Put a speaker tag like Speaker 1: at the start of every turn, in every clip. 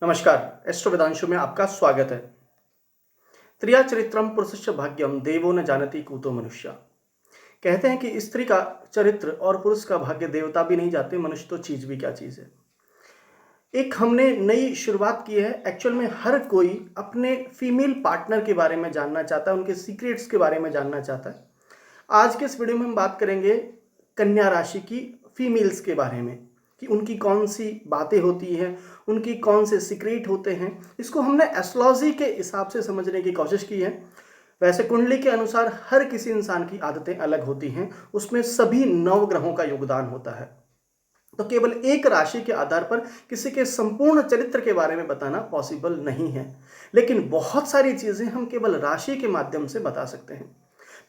Speaker 1: नमस्कार, एस्ट्रो वेदांशु में आपका स्वागत है। त्रिया चरित्रम पुरुषस्य भाग्यम देवो न जानति कूतो मनुष्य। कहते हैं कि स्त्री का चरित्र और पुरुष का भाग्य देवता भी नहीं जाते, मनुष्य तो चीज भी क्या चीज है। एक हमने नई शुरुआत की है। एक्चुअल में हर कोई अपने फीमेल पार्टनर के बारे में जानना चाहता है, उनके सीक्रेट्स के बारे में जानना चाहता है। आज के इस वीडियो में हम बात करेंगे कन्या राशि की फीमेल्स के बारे में कि उनकी कौन सी बातें होती हैं, उनकी कौन से सीक्रेट होते हैं। इसको हमने एस्ट्रोलॉजी के हिसाब से समझने की कोशिश की है। वैसे कुंडली के अनुसार हर किसी इंसान की आदतें अलग होती हैं, उसमें सभी 9 ग्रहों का योगदान होता है। तो केवल एक राशि के आधार पर किसी के संपूर्ण चरित्र के बारे में बताना पॉसिबल नहीं है, लेकिन बहुत सारी चीजें हम केवल राशि के माध्यम से बता सकते हैं।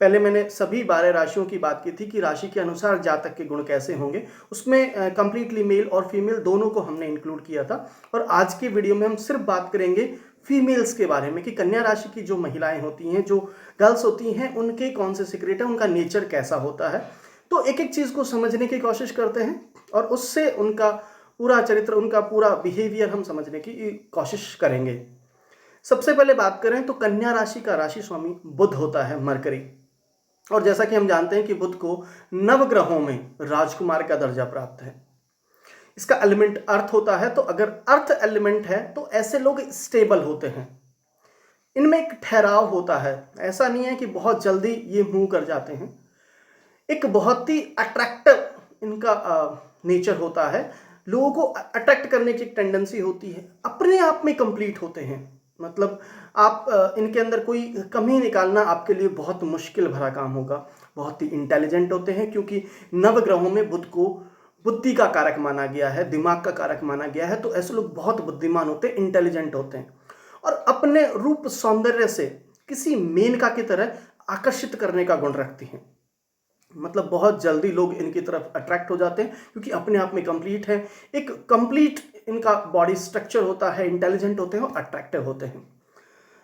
Speaker 1: पहले मैंने सभी 12 राशियों की बात की थी कि राशि के अनुसार जातक के गुण कैसे होंगे। उसमें कंप्लीटली मेल और फीमेल दोनों को हमने इंक्लूड किया था। और आज की वीडियो में हम सिर्फ बात करेंगे फीमेल्स के बारे में कि कन्या राशि की जो महिलाएं होती हैं, जो गर्ल्स होती हैं, उनके कौन से सीक्रेट है, उनका नेचर कैसा होता है। तो एक एक चीज को समझने की कोशिश करते हैं और उससे उनका पूरा चरित्र, उनका पूरा बिहेवियर हम समझने की कोशिश करेंगे। सबसे पहले बात करें तो कन्या राशि का राशि स्वामी बुध होता है, मरकरी। और जैसा कि हम जानते हैं कि बुध को नवग्रहों में राजकुमार का दर्जा प्राप्त है। इसका एलिमेंट अर्थ होता है, तो अगर अर्थ एलिमेंट है तो ऐसे लोग स्टेबल होते हैं। इनमें एक ठहराव होता है, ऐसा नहीं है कि बहुत जल्दी ये मूव कर जाते हैं। एक बहुत ही अट्रैक्टिव इनका नेचर होता है, लोगों को अट्रैक्ट करने की एक टेंडेंसी होती है। अपने आप में कंप्लीट होते हैं, मतलब आप इनके अंदर कोई कमी निकालना आपके लिए बहुत मुश्किल भरा काम होगा। बहुत ही इंटेलिजेंट होते हैं, क्योंकि नवग्रहों में बुध को बुद्धि का कारक माना गया है, दिमाग का कारक माना गया है। तो ऐसे लोग बहुत बुद्धिमान होते हैं, इंटेलिजेंट होते हैं और अपने रूप सौंदर्य से किसी मेनका की तरह आकर्षित करने का गुण रखती हैं। मतलब बहुत जल्दी लोग इनकी तरफ अट्रैक्ट हो जाते हैं, क्योंकि अपने आप में कंप्लीट है। एक कंप्लीट इनका बॉडी स्ट्रक्चर होता है, इंटेलिजेंट होते हैं और अट्रैक्टिव होते हैं।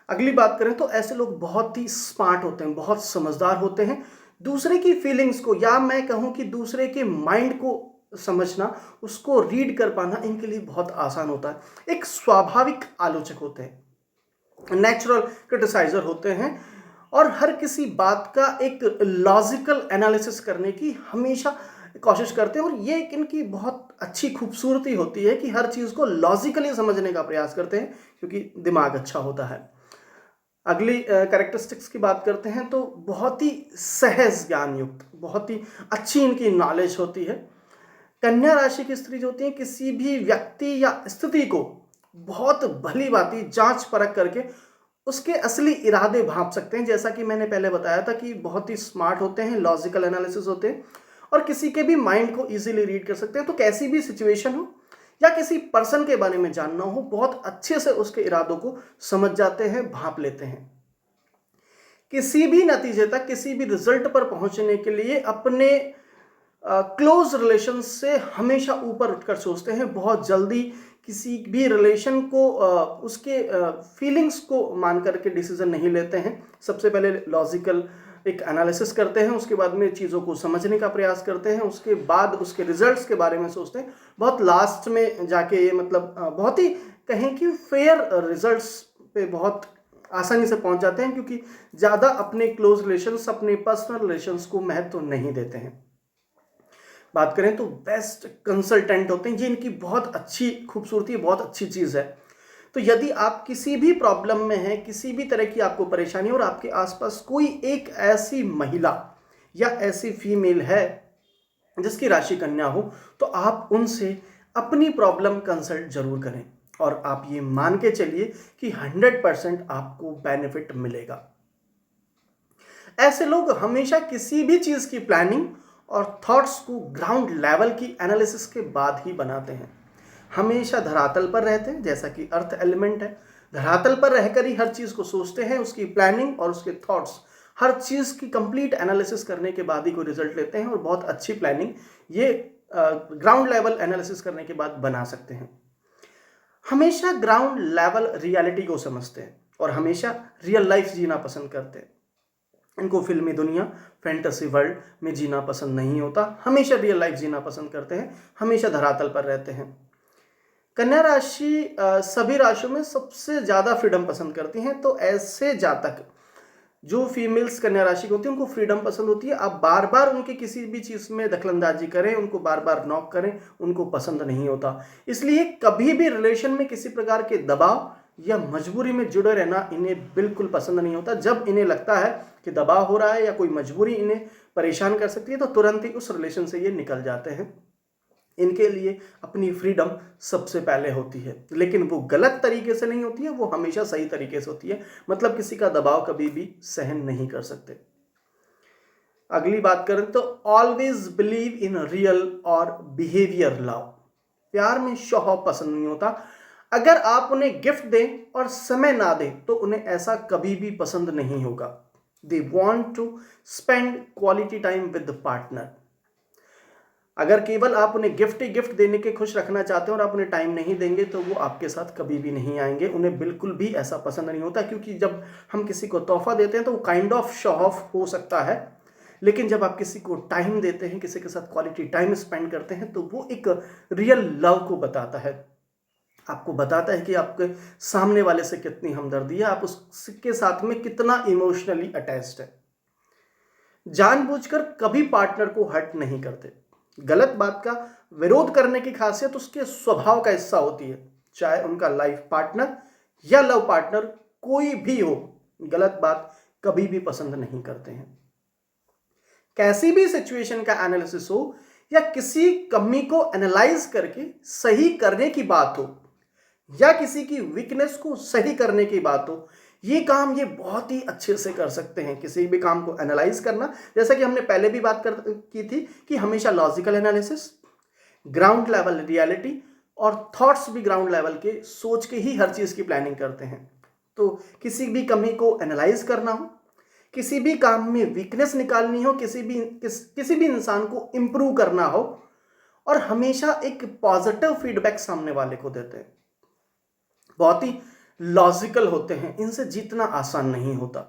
Speaker 1: अगली बात करें तो ऐसे लोग बहुत ही स्मार्ट होते हैं, बहुत समझदार होते हैं। दूसरे की फीलिंग्स को, या मैं कहूं कि दूसरे के माइंड को समझना, उसको रीड कर पाना इनके लिए बहुत आसान होता है। एक स्वाभाविक आलोचक होते हैं, नेचुरल क्रिटिसाइजर होते हैं और हर किसी बात का एक लॉजिकल एनालिसिस करने की हमेशा कोशिश करते हैं। और ये एक इनकी बहुत अच्छी खूबसूरती होती है कि हर चीज़ को लॉजिकली समझने का प्रयास करते हैं, क्योंकि दिमाग अच्छा होता है। अगली कैरेक्टरिस्टिक्स की बात करते हैं तो बहुत ही सहज ज्ञान युक्त, बहुत ही अच्छी इनकी नॉलेज होती है। कन्या राशि की स्त्री जो होती है, किसी भी व्यक्ति या स्थिति को बहुत भली भांति जांच परख करके उसके असली इरादे भांप सकते हैं। जैसा कि मैंने पहले बताया था कि बहुत ही स्मार्ट होते हैं, लॉजिकल एनालिसिस होते हैं और किसी के भी माइंड को इजीली रीड कर सकते हैं। तो कैसी भी सिचुएशन हो या किसी पर्सन के बारे में जानना हो, बहुत अच्छे से उसके इरादों को समझ जाते हैं, भांप लेते हैं। किसी भी नतीजे तक, किसी भी रिजल्ट पर पहुंचने के लिए अपने क्लोज रिलेशन से हमेशा ऊपर उठकर सोचते हैं। बहुत जल्दी किसी भी रिलेशन को उसके फीलिंग्स को मान करके डिसीजन नहीं लेते हैं। सबसे पहले लॉजिकल एक एनालिसिस करते हैं, उसके बाद में चीज़ों को समझने का प्रयास करते हैं, उसके बाद उसके रिजल्ट्स के बारे में सोचते हैं। बहुत लास्ट में जाके ये मतलब बहुत ही कहें कि फेयर रिजल्ट्स पे बहुत आसानी से पहुंच जाते हैं, क्योंकि ज़्यादा अपने क्लोज रिलेशंस, अपने पर्सनल रिलेशंस को महत्व नहीं देते हैं। बात करें तो बेस्ट कंसल्टेंट होते हैं, ये इनकी बहुत अच्छी खूबसूरती, बहुत अच्छी चीज़ है। तो यदि आप किसी भी प्रॉब्लम में हैं, किसी भी तरह की आपको परेशानी और आपके आसपास कोई एक ऐसी महिला या ऐसी फीमेल है जिसकी राशि कन्या हो, तो आप उनसे अपनी प्रॉब्लम कंसल्ट जरूर करें और आप ये मान के चलिए कि 100% आपको बेनिफिट मिलेगा। ऐसे लोग हमेशा किसी भी चीज़ की प्लानिंग और थॉट्स को ग्राउंड लेवल की एनालिसिस के बाद ही बनाते हैं। हमेशा धरातल पर रहते हैं, जैसा कि अर्थ एलिमेंट है। धरातल पर रहकर ही हर चीज़ को सोचते हैं, उसकी प्लानिंग और उसके थॉट्स, हर चीज़ की कंप्लीट एनालिसिस करने के बाद ही कोई रिजल्ट लेते हैं। और बहुत अच्छी प्लानिंग ये ग्राउंड लेवल एनालिसिस करने के बाद बना सकते हैं। हमेशा ग्राउंड लेवल रियलिटी को समझते हैं और हमेशा रियल लाइफ जीना पसंद करते हैं। इनको फिल्मी दुनिया, फैंटेसी वर्ल्ड में जीना पसंद नहीं होता, हमेशा रियल लाइफ जीना पसंद करते हैं, हमेशा धरातल पर रहते हैं। कन्या राशि सभी राशियों में सबसे ज़्यादा फ्रीडम पसंद करती हैं, तो ऐसे जातक जो फीमेल्स कन्या राशि की होती है उनको फ्रीडम पसंद होती है। आप बार बार उनके किसी भी चीज़ में दखलंदाजी करें, उनको बार बार नॉक करें, उनको पसंद नहीं होता। इसलिए कभी भी रिलेशन में किसी प्रकार के दबाव या मजबूरी में जुड़े रहना इन्हें बिल्कुल पसंद नहीं होता। जब इन्हें लगता है कि दबाव हो रहा है या कोई मजबूरी इन्हें परेशान कर सकती है तो तुरंत ही उस रिलेशन से ये निकल जाते हैं। इनके लिए अपनी फ्रीडम सबसे पहले होती है, लेकिन वो गलत तरीके से नहीं होती है, वो हमेशा सही तरीके से होती है। मतलब किसी का दबाव कभी भी सहन नहीं कर सकते। अगली बात करें तो ऑलवेज बिलीव इन रियल और बिहेवियर लव। प्यार में शो ऑफ पसंद नहीं होता। अगर आप उन्हें गिफ्ट दें और समय ना दें तो उन्हें ऐसा कभी भी पसंद नहीं होगा। They want to spend quality time with the partner. अगर केवल आप उन्हें गिफ्ट ही गिफ्ट देने के खुश रखना चाहते हैं और आप उन्हें टाइम नहीं देंगे तो वो आपके साथ कभी भी नहीं आएंगे। उन्हें बिल्कुल भी ऐसा पसंद नहीं होता, क्योंकि जब हम किसी को तोहफा देते हैं तो वो काइंड ऑफ शो ऑफ हो सकता है, लेकिन जब आप किसी को टाइम देते हैं, किसी के साथ क्वालिटी टाइम स्पेंड करते हैं, तो वो एक रियल लव को बताता है। आपको बताता है कि आपके सामने वाले से कितनी हमदर्दी है, आप उसके साथ में कितना इमोशनली अटैच्ड है। जानबूझकर कभी पार्टनर को हर्ट नहीं करते। गलत बात का विरोध करने की खासियत उसके स्वभाव का हिस्सा होती है। चाहे उनका लाइफ पार्टनर या लव पार्टनर कोई भी हो, गलत बात कभी भी पसंद नहीं करते हैं। कैसी भी सिचुएशन का एनालिसिस हो या किसी कमी को एनालाइज करके सही करने की बात हो या किसी की वीकनेस को सही करने की बात हो, ये काम ये बहुत ही अच्छे से कर सकते हैं। किसी भी काम को एनालाइज करना, जैसा कि हमने पहले भी बात की थी कि हमेशा logical analysis, ground level reality और थॉट्स भी ग्राउंड लेवल के सोच के ही हर चीज़ की प्लानिंग करते हैं। तो किसी भी कमी को एनालाइज करना हो, किसी भी काम में वीकनेस निकालनी हो, किसी भी इंसान को इम्प्रूव करना हो, और हमेशा एक पॉजिटिव फीडबैक सामने वाले को देते हैं। बहुत ही लॉजिकल होते हैं, इनसे जीतना आसान नहीं होता।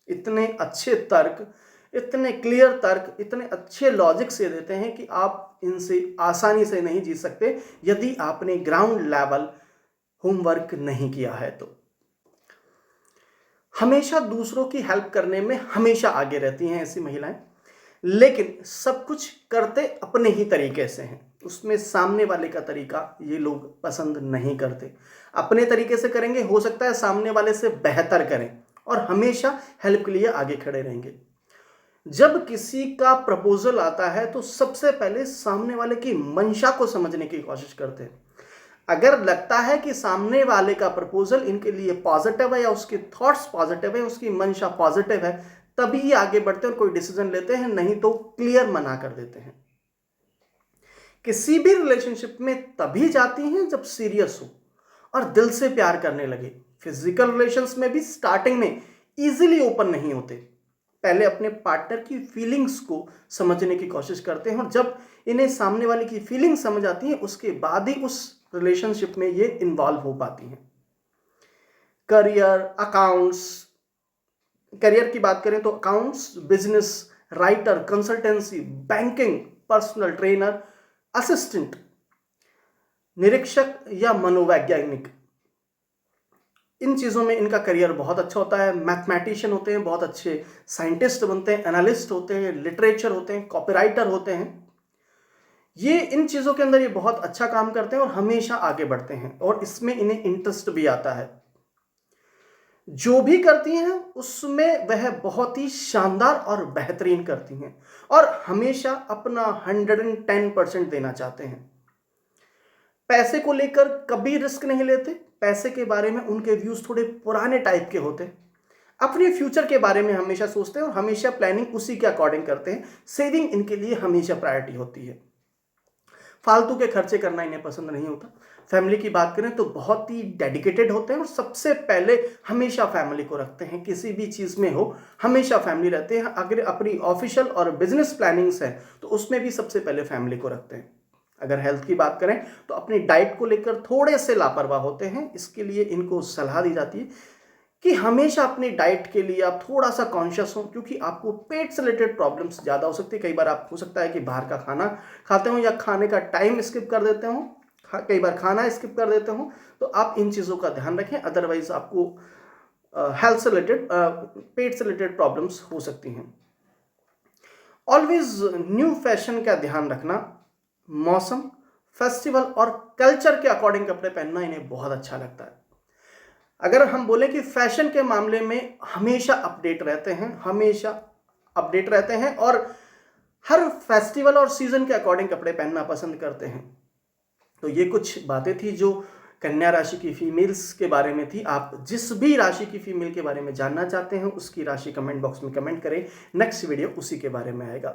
Speaker 1: इतने अच्छे तर्क, इतने क्लियर तर्क, इतने अच्छे लॉजिक से देते हैं कि आप इनसे आसानी से नहीं जीत सकते यदि आपने ग्राउंड लेवल होमवर्क नहीं किया है तो। हमेशा दूसरों की हेल्प करने में हमेशा आगे रहती हैं ऐसी महिलाएं, लेकिन सब कुछ करते अपने ही तरीके से हैं। उसमें सामने वाले का तरीका ये लोग पसंद नहीं करते। अपने तरीके से करेंगे, हो सकता है सामने वाले से बेहतर करें, और हमेशा हेल्प के लिए आगे खड़े रहेंगे। जब किसी का प्रपोजल आता है तो सबसे पहले सामने वाले की मंशा को समझने की कोशिश करते हैं। अगर लगता है कि सामने वाले का प्रपोजल इनके लिए पॉजिटिव है या उसके थॉट्स पॉजिटिव है, उसकी मंशा पॉजिटिव है, तभी आगे बढ़ते हैं और कोई डिसीजन लेते हैं, नहीं तो क्लियर मना कर देते हैं। किसी भी रिलेशनशिप में तभी जाती हैं जब सीरियस हो और दिल से प्यार करने लगे। फिजिकल रिलेशंस में भी स्टार्टिंग में इजीली ओपन नहीं होते। पहले अपने पार्टनर की फीलिंग्स को समझने की कोशिश करते हैं, और जब इन्हें सामने वाले की फीलिंग समझ आती है उसके बाद ही उस रिलेशनशिप में ये इन्वॉल्व हो पाती हैं। करियर, अकाउंट्स, करियर की बात करें तो accounts, business, writer, consultancy, banking, personal trainer, assistant, निरीक्षक या मनोवैज्ञानिक, इन चीज़ों में इनका करियर बहुत अच्छा होता है। मैथमेटिशियन होते हैं, बहुत अच्छे साइंटिस्ट बनते हैं, एनालिस्ट होते हैं, लिटरेचर होते हैं, कॉपीराइटर होते हैं। ये इन चीज़ों के अंदर ये बहुत अच्छा काम करते हैं और हमेशा आगे बढ़ते हैं, और इसमें इन्हें इंटरेस्ट भी आता है। जो भी करती हैं उसमें वह बहुत ही शानदार और बेहतरीन करती हैं और हमेशा अपना 110% देना चाहते हैं। पैसे को लेकर कभी रिस्क नहीं लेते। पैसे के बारे में उनके व्यूज थोड़े पुराने टाइप के होते हैं। अपने फ्यूचर के बारे में हमेशा सोचते हैं और हमेशा प्लानिंग उसी के अकॉर्डिंग करते हैं। सेविंग इनके लिए हमेशा प्रायोरिटी होती है। फालतू के खर्चे करना इन्हें पसंद नहीं होता। फैमिली की बात करें तो बहुत ही डेडिकेटेड होते हैं और सबसे पहले हमेशा फैमिली को रखते हैं। किसी भी चीज़ में हो हमेशा फैमिली रहते हैं। अगर अपनी ऑफिशियल और बिजनेस प्लानिंग्स है तो उसमें भी सबसे पहले फैमिली को रखते हैं। अगर हेल्थ की बात करें तो अपनी डाइट को लेकर थोड़े से लापरवाह होते हैं। इसके लिए इनको सलाह दी जाती है कि हमेशा अपनी डाइट के लिए आप थोड़ा सा कॉन्शियस हो, क्योंकि आपको पेट से रिलेटेड प्रॉब्लम्स ज़्यादा हो सकती है। कई बार आप हो सकता है कि बाहर का खाना खाते हो या खाने का टाइम स्किप कर देते हो, कई बार खाना स्किप कर देते हो, तो आप इन चीज़ों का ध्यान रखें, अदरवाइज आपको हेल्थ से रिलेटेड पेट से रिलेटेड प्रॉब्लम्स हो सकती हैं। ऑलवेज न्यू फैशन का ध्यान रखना, मौसम, फेस्टिवल और कल्चर के अकॉर्डिंग कपड़े पहनना इन्हें बहुत अच्छा लगता है। अगर हम बोले कि फैशन के मामले में हमेशा अपडेट रहते हैं और हर फेस्टिवल और सीजन के अकॉर्डिंग कपड़े पहनना पसंद करते हैं। तो ये कुछ बातें थी जो कन्या राशि की फीमेल्स के बारे में थी। आप जिस भी राशि की फीमेल के बारे में जानना चाहते हैं उसकी राशि कमेंट बॉक्स में कमेंट करें, नेक्स्ट वीडियो उसी के बारे में आएगा।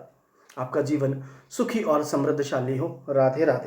Speaker 1: आपका जीवन सुखी और समृद्धशाली हो। राधे राधे।